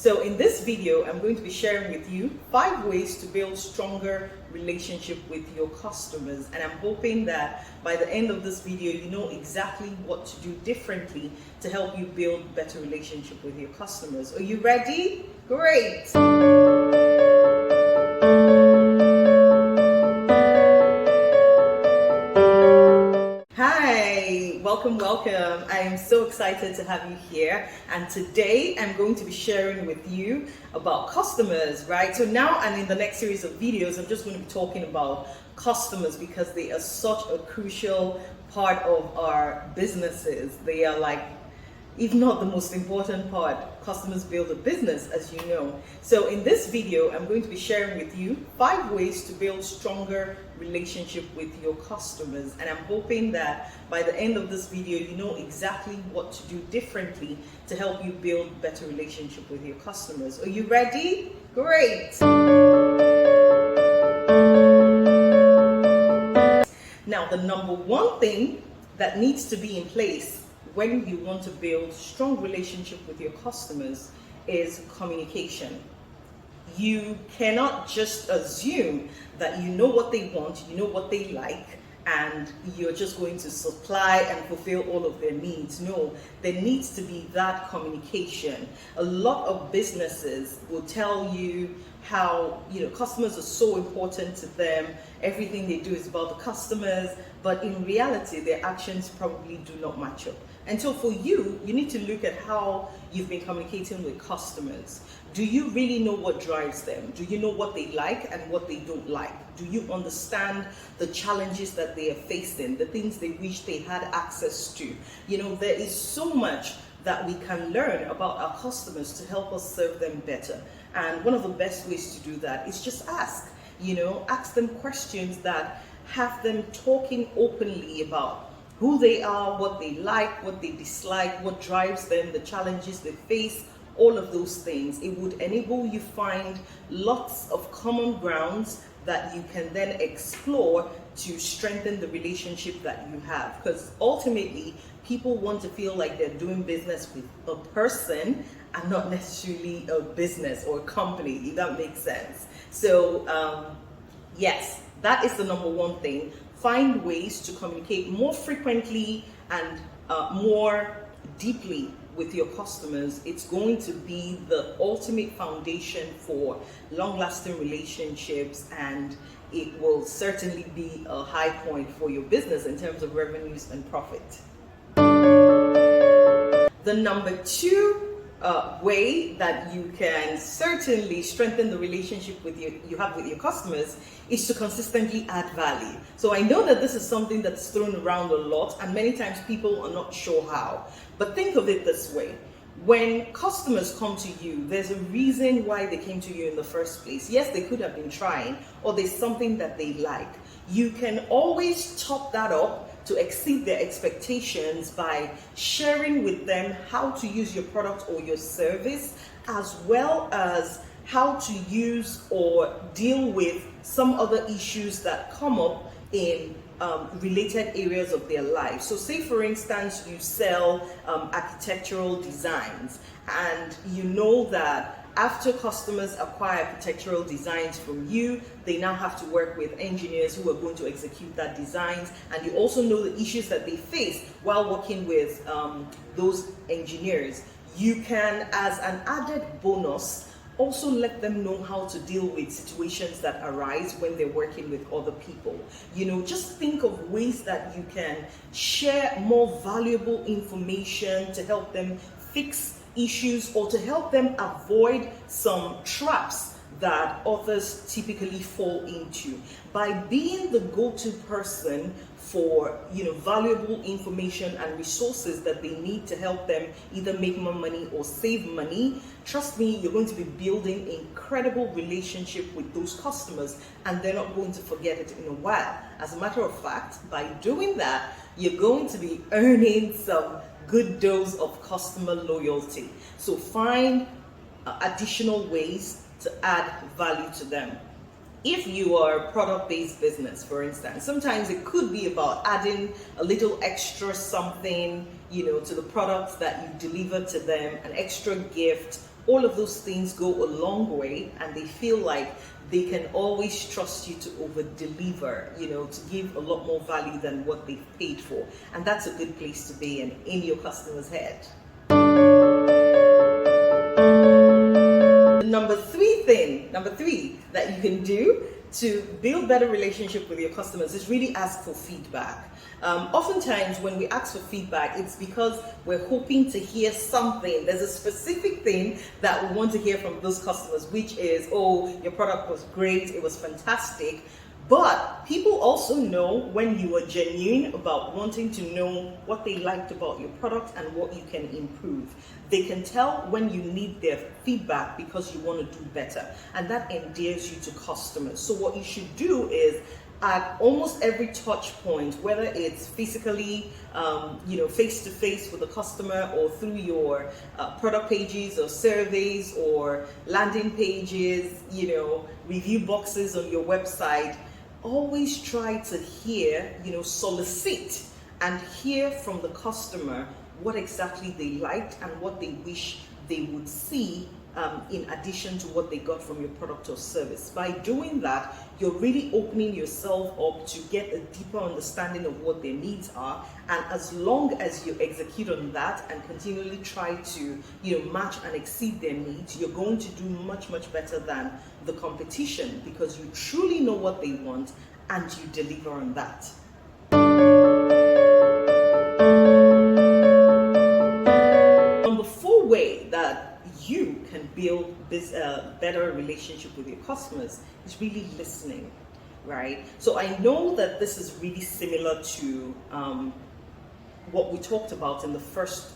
So in this video, I'm going to be sharing with you 5 ways to build stronger relationship with your customers. And I'm hoping that by the end of this video, you know exactly what to do differently to help you build better relationship with your customers. Are you ready? Great! Welcome. I am so excited to have you here, and today I'm going to be sharing with you about customers, right? So now and in the next series of videos, I'm just going to be talking about customers because they are such a crucial part of our businesses. They are like, if not the most important part, customers build a business, as you know. So in this video, I'm going to be sharing with you 5 ways to build stronger relationship with your customers. And I'm hoping that by the end of this video, you know exactly what to do differently to help you build better relationship with your customers. Are you ready? Great! Now, the number one thing that needs to be in place when you want to build strong relationship with your customers is communication. You cannot just assume that you know what they want, you know what they like, and you're just going to supply and fulfill all of their needs. No, there needs to be that communication. A lot of businesses will tell you how, customers are so important to them. Everything they do is about the customers, but in reality, their actions probably do not match up. And so for you, you need to look at how you've been communicating with customers. Do you really know what drives them? Do you know what they like and what they don't like? Do you understand the challenges that they are facing, the things they wish they had access to? There is so much that we can learn about our customers to help us serve them better. And one of the best ways to do that is just ask. Ask them questions that have them talking openly about who they are, what they like, what they dislike, what drives them, the challenges they face, all of those things. It would enable you find lots of common grounds that you can then explore to strengthen the relationship that you have. Because ultimately, people want to feel like they're doing business with a person and not necessarily a business or a company, if that makes sense. So, yes, that is the number one thing. Find ways to communicate more frequently and more deeply with your customers. It's going to be the ultimate foundation for long-lasting relationships, and it will certainly be a high point for your business in terms of revenues and profit. The number 2 way that you can certainly strengthen the relationship you have with your customers is to consistently add value. So I know that this is something that's thrown around a lot, and many times people are not sure how. But think of it this way. When customers come to you, there's a reason why they came to you in the first place. Yes, they could have been trying, or there's something that they like. You can always top that up to exceed their expectations by sharing with them how to use your product or your service, as well as how to use or deal with some other issues that come up in related areas of their life. So say, for instance, you sell architectural designs, and you know that after customers acquire architectural designs from you, they now have to work with engineers who are going to execute that designs, and you also know the issues that they face while working with those engineers. You can, as an added bonus, also let them know how to deal with situations that arise when they're working with other people. Just think of ways that you can share more valuable information to help them fix issues or to help them avoid some traps that others typically fall into. By being the go-to person for valuable information and resources that they need to help them either make more money or save money, trust me, you're going to be building incredible relationship with those customers, and they're not going to forget it in a while. As a matter of fact, by doing that, you're going to be earning some good dose of customer loyalty. So find additional ways to add value to them. If you are a product-based business, for instance, sometimes it could be about adding a little extra something, to the products that you deliver to them, an extra gift, all of those things go a long way, and they feel like they can always trust you to over deliver, to give a lot more value than what they've paid for. And that's a good place to be in your customer's head. Number three that you can do to build better relationship with your customers is really ask for feedback. Oftentimes when we ask for feedback, it's because we're hoping to hear something. There's a specific thing that we want to hear from those customers, which is, oh, your product was great, it was fantastic. But people also know when you are genuine about wanting to know what they liked about your product and what you can improve. They can tell when you need their feedback because you want to do better, and that endears you to customers. So what you should do is, at almost every touch point, whether it's physically, face to face with a customer, or through your product pages or surveys or landing pages, review boxes on your website, always try to hear, solicit and hear from the customer what exactly they liked and what they wish they would see in addition to what they got from your product or service. By doing that, you're really opening yourself up to get a deeper understanding of what their needs are. And as long as you execute on that and continually try to match and exceed their needs, you're going to do much, much better than the competition, because you truly know what they want and you deliver on that. Number 4 way that you can build this better relationship with your customers is really listening, right? So I know that this is really similar to what we talked about in the first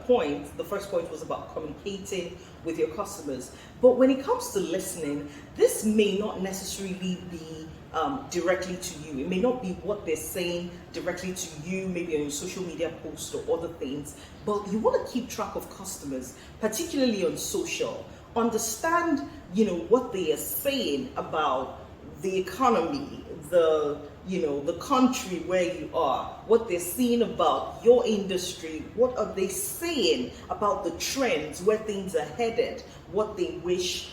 point. The first point was about communicating with your customers. But when it comes to listening, this may not necessarily be directly to you. It may not be what they're saying directly to you, maybe on your social media posts or other things, but you want to keep track of customers, particularly on social. Understand, what they are saying about the economy, the country where you are, what they're saying about your industry, what are they saying about the trends, where things are headed, what they wish,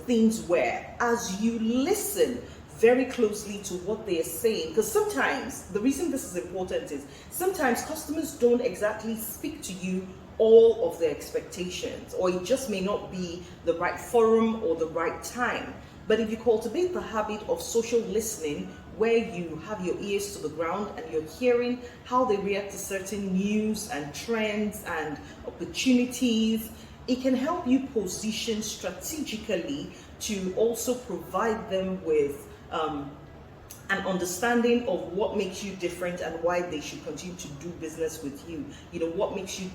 things were. As you listen very closely to what they are saying, because sometimes, the reason this is important is, sometimes customers don't exactly speak to you all of their expectations, or it just may not be the right forum or the right time. But if you cultivate the habit of social listening, where you have your ears to the ground and you're hearing how they react to certain news and trends and opportunities, it can help you position strategically to also provide them with an understanding of what makes you different and why they should continue to do business with you. What makes you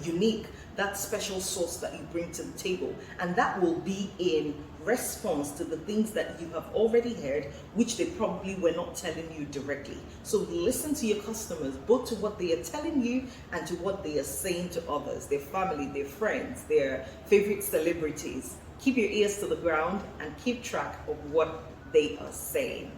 unique, that special sauce that you bring to the table. And that will be in response to the things that you have already heard, which they probably were not telling you directly. So listen to your customers, both to what they are telling you and to what they are saying to others, their family, their friends, their favorite celebrities. Keep your ears to the ground and keep track of what they are saying.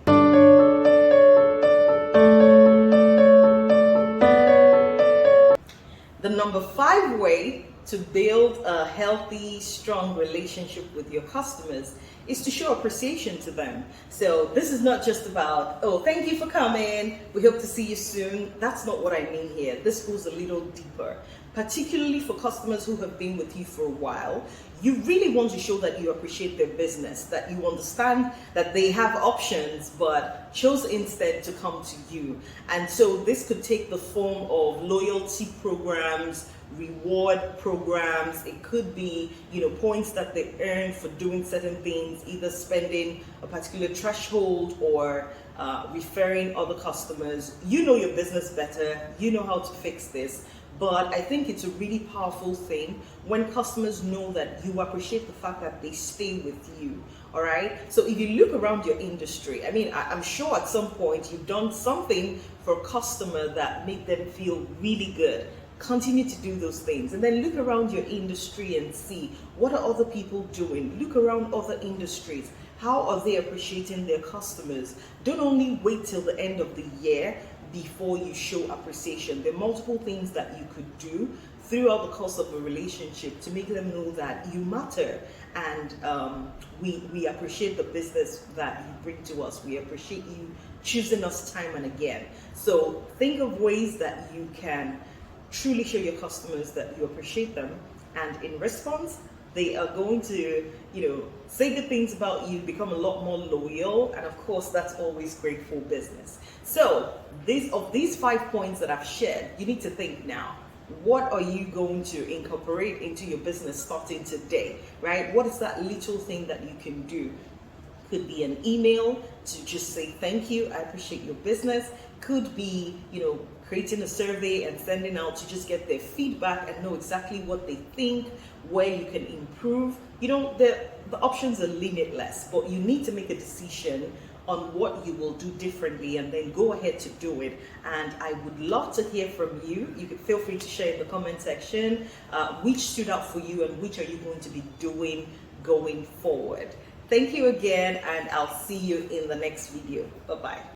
The number 5 way to build a healthy, strong relationship with your customers is to show appreciation to them. So this is not just about, oh, thank you for coming, we hope to see you soon. That's not what I mean here. This goes a little deeper. Particularly for customers who have been with you for a while, you really want to show that you appreciate their business, that you understand that they have options but chose instead to come to you. And so this could take the form of loyalty programs, reward programs. It could be, points that they earn for doing certain things, either spending a particular threshold or referring other customers. You know your business better, you know how to fix this. But I think it's a really powerful thing when customers know that you appreciate the fact that they stay with you, all right? So if you look around your industry, I'm sure at some point you've done something for a customer that made them feel really good. Continue to do those things, and then look around your industry and see what are other people doing. Look around other industries. How are they appreciating their customers? Don't only wait till the end of the year before you show appreciation. There are multiple things that you could do throughout the course of a relationship to make them know that you matter, and we appreciate the business that you bring to us. We appreciate you choosing us time and again. So think of ways that you can truly show your customers that you appreciate them, and in response, they are going to, say good things about you, become a lot more loyal, and of course, that's always great for business. So, these 5 points that I've shared, you need to think now. What are you going to incorporate into your business starting today, right? What is that little thing that you can do? Could be an email to just say thank you, I appreciate your business. Could be, creating a survey and sending out to just get their feedback and know exactly what they think, where you can improve. The options are limitless, but you need to make a decision on what you will do differently and then go ahead to do it. And I would love to hear from you. You can feel free to share in the comment section which stood out for you and which are you going to be doing going forward. Thank you again, and I'll see you in the next video. Bye-bye.